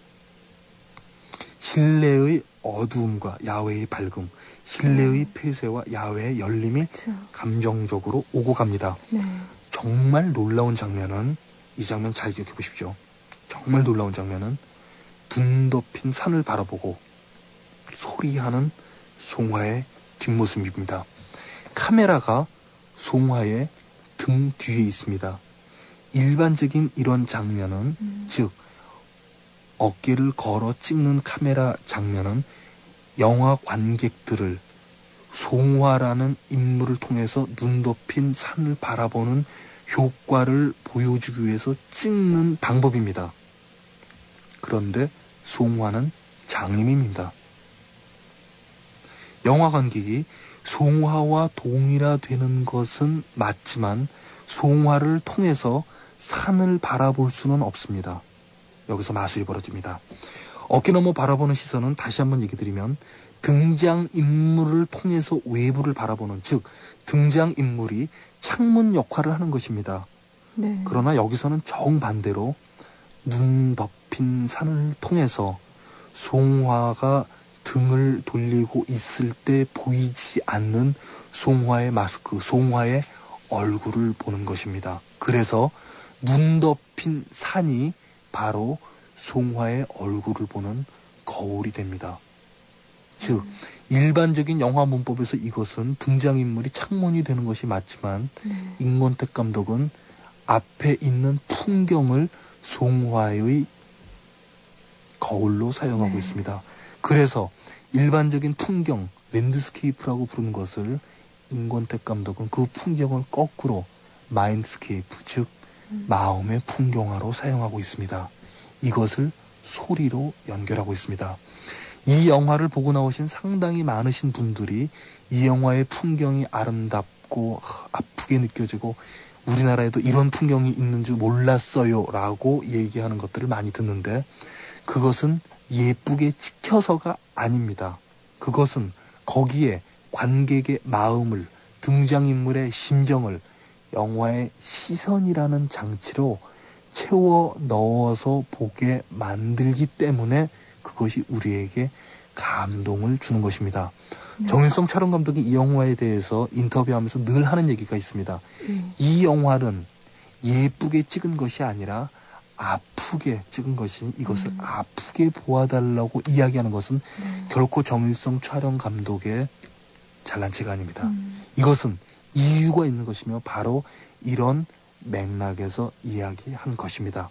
실내의 어두움과 야외의 밝음, 실내의 폐쇄와 야외의 열림이 그렇죠. 감정적으로 오고 갑니다. 네. 정말 놀라운 장면은 이 장면 잘 기억해 보십시오. 정말 놀라운 장면은 눈 덮인 산을 바라보고 소리하는 송화의 뒷모습입니다. 카메라가 송화의 등 뒤에 있습니다. 일반적인 이런 장면은 즉 어깨를 걸어 찍는 카메라 장면은 영화 관객들을 송화라는 인물을 통해서 눈 덮인 산을 바라보는 효과를 보여주기 위해서 찍는 방법입니다. 그런데 송화는 장님입니다. 영화 관객이 송화와 동일화되는 것은 맞지만 송화를 통해서 산을 바라볼 수는 없습니다. 여기서 마술이 벌어집니다. 어깨 너머 바라보는 시선은 다시 한번 얘기 드리면 등장인물을 통해서 외부를 바라보는, 즉 등장인물이 창문 역할을 하는 것입니다. 네. 그러나 여기서는 정반대로 눈 덮인 산을 통해서 송화가 등을 돌리고 있을 때 보이지 않는 송화의 마스크, 송화의 얼굴을 보는 것입니다. 그래서 눈 덮인 산이 바로 송화의 얼굴을 보는 거울이 됩니다. 즉 일반적인 영화 문법에서 이것은 등장인물이 창문이 되는 것이 맞지만 임권택 감독은 앞에 있는 풍경을 송화의 거울로 사용하고 있습니다. 그래서 일반적인 풍경, 랜드스케이프라고 부르는 것을 임권택 감독은 그 풍경을 거꾸로 마인드스케이프, 즉 마음의 풍경화로 사용하고 있습니다. 이것을 소리로 연결하고 있습니다. 이 영화를 보고 나오신 상당히 많으신 분들이 이 영화의 풍경이 아름답고 아프게 느껴지고 우리나라에도 이런 풍경이 있는 줄 몰랐어요 라고 얘기하는 것들을 많이 듣는데 그것은 예쁘게 찍혀서가 아닙니다. 그것은 거기에 관객의 마음을, 등장인물의 심정을 영화의 시선이라는 장치로 채워 넣어서 보게 만들기 때문에 그것이 우리에게 감동을 주는 것입니다. 정일성 촬영 감독이 이 영화에 대해서 인터뷰하면서 늘 하는 얘기가 있습니다. 이 영화는 예쁘게 찍은 것이 아니라 아프게 찍은 것이니 이것을 아프게 보아달라고 이야기하는 것은 결코 정일성 촬영 감독의 잘난 체가 아닙니다. 이것은 이유가 있는 것이며 바로 이런 맥락에서 이야기한 것입니다.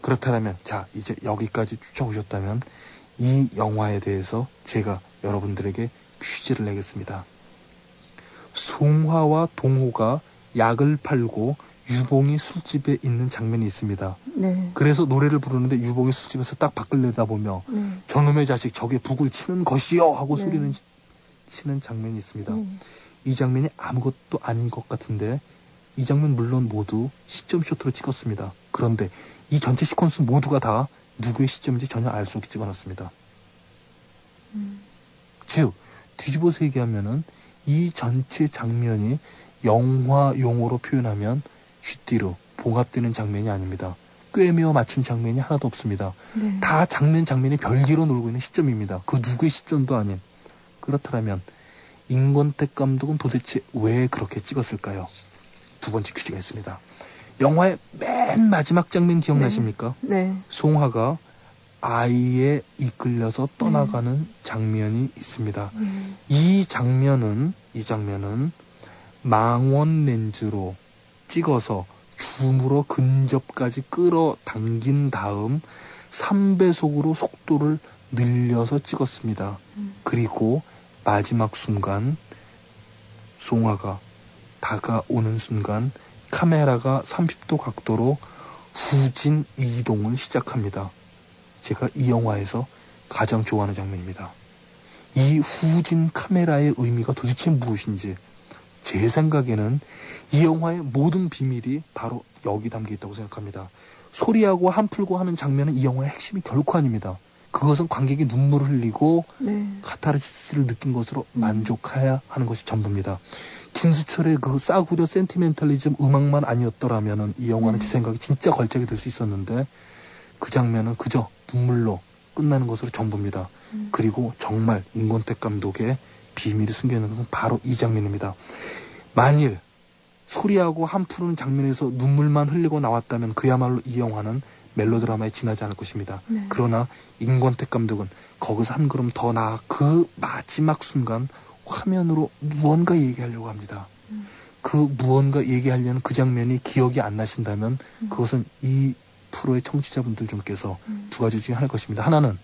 그렇다면 자 이제 여기까지 쫓아오셨다면 이 영화에 대해서 제가 여러분들에게 퀴즈를 내겠습니다. 송화와 동호가 약을 팔고 유봉이 술집에 있는 장면이 있습니다. 네. 그래서 노래를 부르는데 유봉이 술집에서 딱 밖을 내다보며 저놈의 자식 저게 북을 치는 것이요 하고 소리는 치는 장면이 있습니다. 이 장면이 아무것도 아닌 것 같은데 이 장면 물론 모두 시점 쇼트로 찍었습니다. 그런데 이 전체 시퀀스 모두가 다 누구의 시점인지 전혀 알 수 없게 찍어놨습니다. 즉 뒤집어서 얘기하면은 이 전체 장면이 영화 용어로 표현하면 쥐띠로 봉합되는 장면이 아닙니다. 꿰매어 맞춘 장면이 하나도 없습니다. 다 장면이 별개로 놀고 있는 시점입니다. 그 누구의 시점도 아닌. 그렇다면 임권택 감독은 도대체 왜 그렇게 찍었을까요? 두 번째 퀴즈가 있습니다. 영화의 맨 마지막 장면 기억나십니까? 네. 송화가 아이에 이끌려서 떠나가는 장면이 있습니다. 이 장면은 망원 렌즈로 찍어서 줌으로 근접까지 끌어당긴 다음 3배속으로 속도를 늘려서 찍었습니다. 그리고 마지막 순간 송화가 다가오는 순간 카메라가 30도 각도로 후진 이동을 시작합니다. 제가 이 영화에서 가장 좋아하는 장면입니다. 이 후진 카메라의 의미가 도대체 무엇인지 제 생각에는 이 영화의 모든 비밀이 바로 여기 담겨 있다고 생각합니다. 소리하고 한풀고 하는 장면은 이 영화의 핵심이 결코 아닙니다. 그것은 관객이 눈물을 흘리고 카타르시스를 느낀 것으로 만족해야 하는 것이 전부입니다. 김수철의 그 싸구려 센티멘탈리즘 음악만 아니었더라면 이 영화는 제 생각에 진짜 걸작이 될 수 있었는데 그 장면은 그저 눈물로 끝나는 것으로 전부입니다. 그리고 정말 임권택 감독의 비밀이 숨겨있는 것은 바로 이 장면입니다. 만일 소리하고 한푸르는 장면에서 눈물만 흘리고 나왔다면 그야말로 이 영화는 멜로드라마에 지나지 않을 것입니다. 그러나 임권택 감독은 거기서 한 걸음 더 나아 그 마지막 순간 화면으로 무언가 얘기하려고 합니다. 그 무언가 얘기하려는 그 장면이 기억이 안 나신다면 그것은 이 프로의 청취자분들 중께서 두 가지 중에 하나일 것입니다. 하나는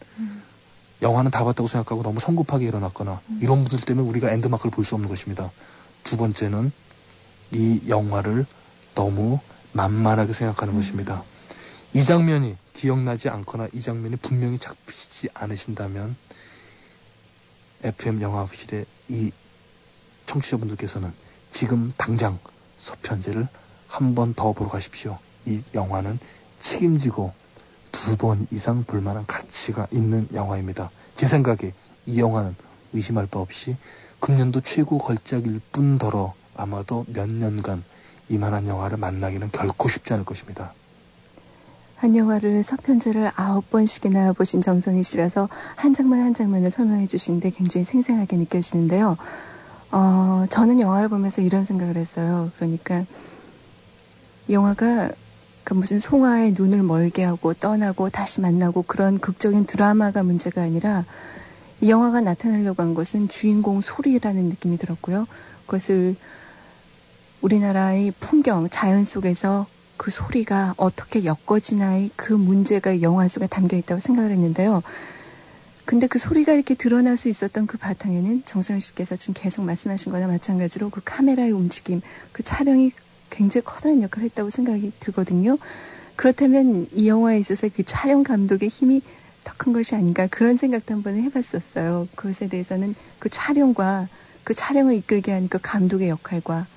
영화는 다 봤다고 생각하고 너무 성급하게 일어났거나 이런 분들 때문에 우리가 엔드마크를 볼 수 없는 것입니다. 두 번째는 이 영화를 너무 만만하게 생각하는 것입니다. 이 장면이 기억나지 않거나 이 장면이 분명히 잡히지 않으신다면 FM 영화실의 이 청취자분들께서는 지금 당장 서편제를 한 번 더 보러 가십시오. 이 영화는 책임지고 2번 이상 볼만한 가치가 있는 영화입니다. 제 생각에 이 영화는 의심할 바 없이 금년도 최고 걸작일 뿐더러 아마도 몇 년간 이만한 영화를 만나기는 결코 쉽지 않을 것입니다. 한 영화를 서편제를 9번씩이나 보신 정성희 씨라서 한 장면 한 장면을 설명해 주시는데 굉장히 생생하게 느껴지는데요. 저는 영화를 보면서 이런 생각을 했어요. 그러니까 영화가 무슨 송아의 눈을 멀게 하고 떠나고 다시 만나고 그런 극적인 드라마가 문제가 아니라 이 영화가 나타내려고 한 것은 주인공 소리라는 느낌이 들었고요. 그것을 우리나라의 풍경, 자연 속에서 그 소리가 어떻게 엮어지나의 그 문제가 영화 속에 담겨 있다고 생각을 했는데요. 근데 그 소리가 이렇게 드러날 수 있었던 그 바탕에는 정성희 씨께서 지금 계속 말씀하신 거나 마찬가지로 그 카메라의 움직임, 그 촬영이 굉장히 커다란 역할을 했다고 생각이 들거든요. 그렇다면 이 영화에 있어서 그 촬영 감독의 힘이 더 큰 것이 아닌가 그런 생각도 한번 해봤었어요. 그것에 대해서는 그 촬영과 그 촬영을 이끌게 한 그 감독의 역할과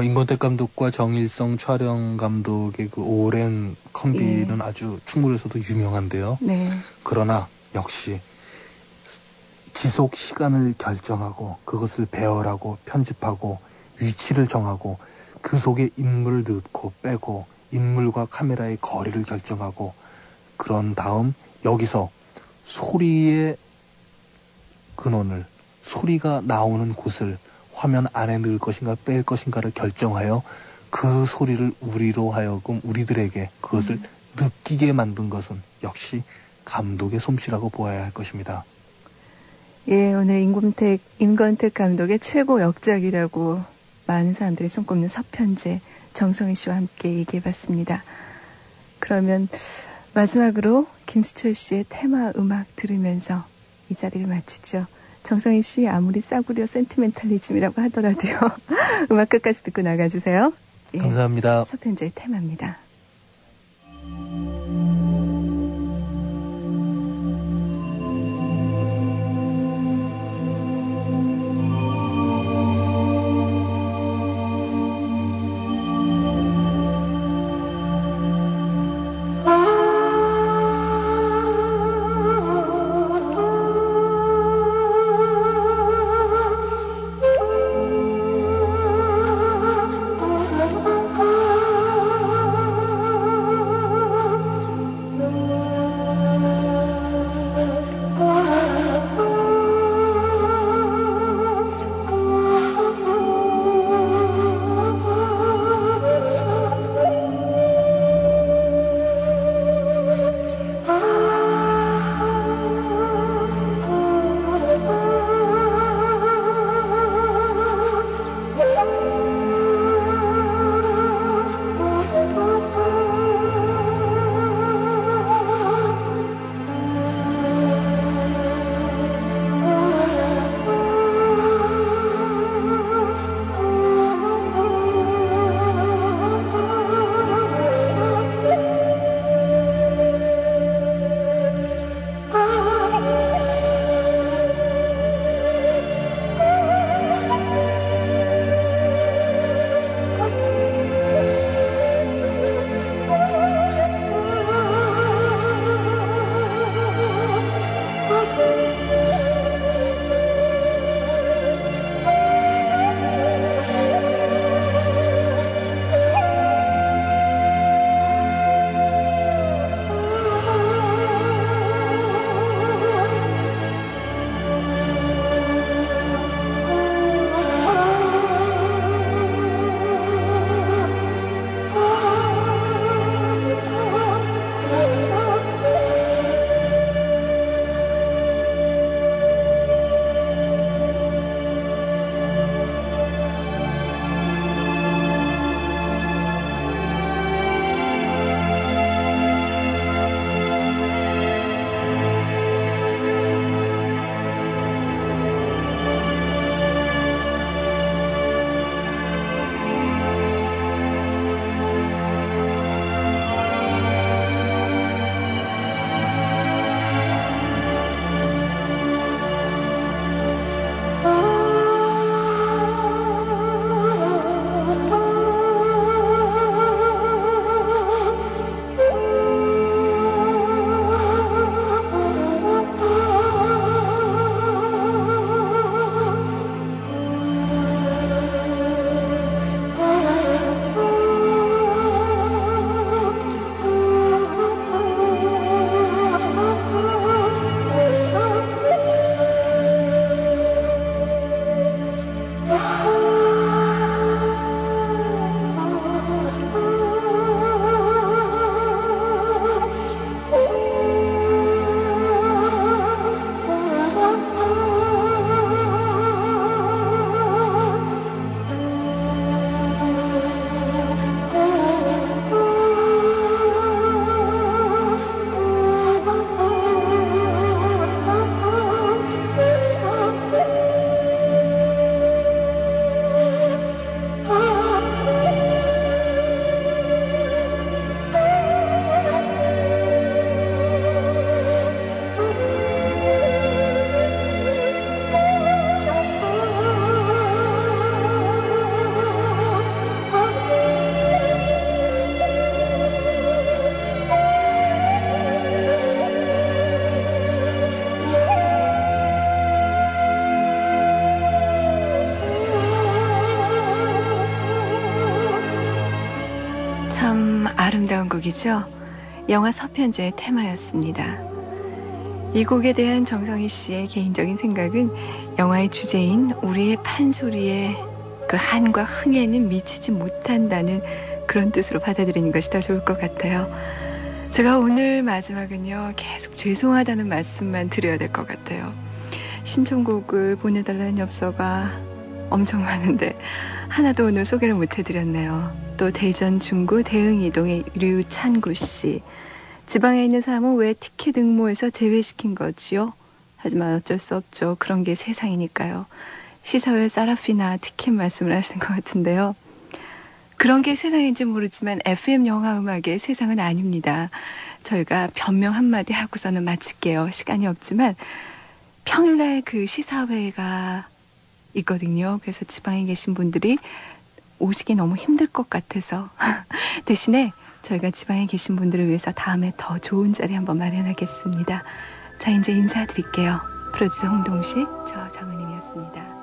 임권택 감독과 정일성 촬영 감독의 그 오랜 컴비는 아주 충무로에서도 유명한데요. 그러나 역시 지속 시간을 결정하고 그것을 배열하고 편집하고 위치를 정하고 그 속에 인물을 넣고 빼고 인물과 카메라의 거리를 결정하고 그런 다음 여기서 소리의 근원을 소리가 나오는 곳을 화면 안에 넣을 것인가 뺄 것인가를 결정하여 그 소리를 우리로 하여금 우리들에게 그것을 느끼게 만든 것은 역시 감독의 솜씨라고 보아야 할 것입니다. 예, 오늘 임권택 감독의 최고 역작이라고 많은 사람들이 손꼽는 서편제 정성희 씨와 함께 얘기해봤습니다. 그러면 마지막으로 김수철 씨의 테마 음악 들으면서 이 자리를 마치죠. 정성희 씨 아무리 싸구려 센티멘탈리즘이라고 하더라도요. 음악 끝까지 듣고 나가주세요. 예, 감사합니다. 서편제의 테마입니다. 참 아름다운 곡이죠. 영화 서편제의 테마였습니다. 이 곡에 대한 정성희 씨의 개인적인 생각은 영화의 주제인 우리의 판소리에 그 한과 흥에는 미치지 못한다는 그런 뜻으로 받아들이는 것이 더 좋을 것 같아요. 제가 오늘 마지막은요, 계속 죄송하다는 말씀만 드려야 될 것 같아요. 신청곡을 보내달라는 엽서가 엄청 많은데 하나도 오늘 소개를 못 해드렸네요. 또 대전 중구 대흥이동의 류찬구 씨. 지방에 있는 사람은 왜 티켓 응모에서 제외시킨 거지요? 하지만 어쩔 수 없죠. 그런 게 세상이니까요. 시사회 사라피나 티켓 말씀을 하시는 것 같은데요. 그런 게 세상인지 모르지만 FM 영화 음악의 세상은 아닙니다. 저희가 변명 한마디 하고서는 마칠게요. 시간이 없지만 평일날 그 시사회가 있거든요. 그래서 지방에 계신 분들이 오시기 너무 힘들 것 같아서 대신에 저희가 지방에 계신 분들을 위해서 다음에 더 좋은 자리 한번 마련하겠습니다. 자, 이제 인사드릴게요. 프로듀서 홍동식, 저 정은임이었습니다.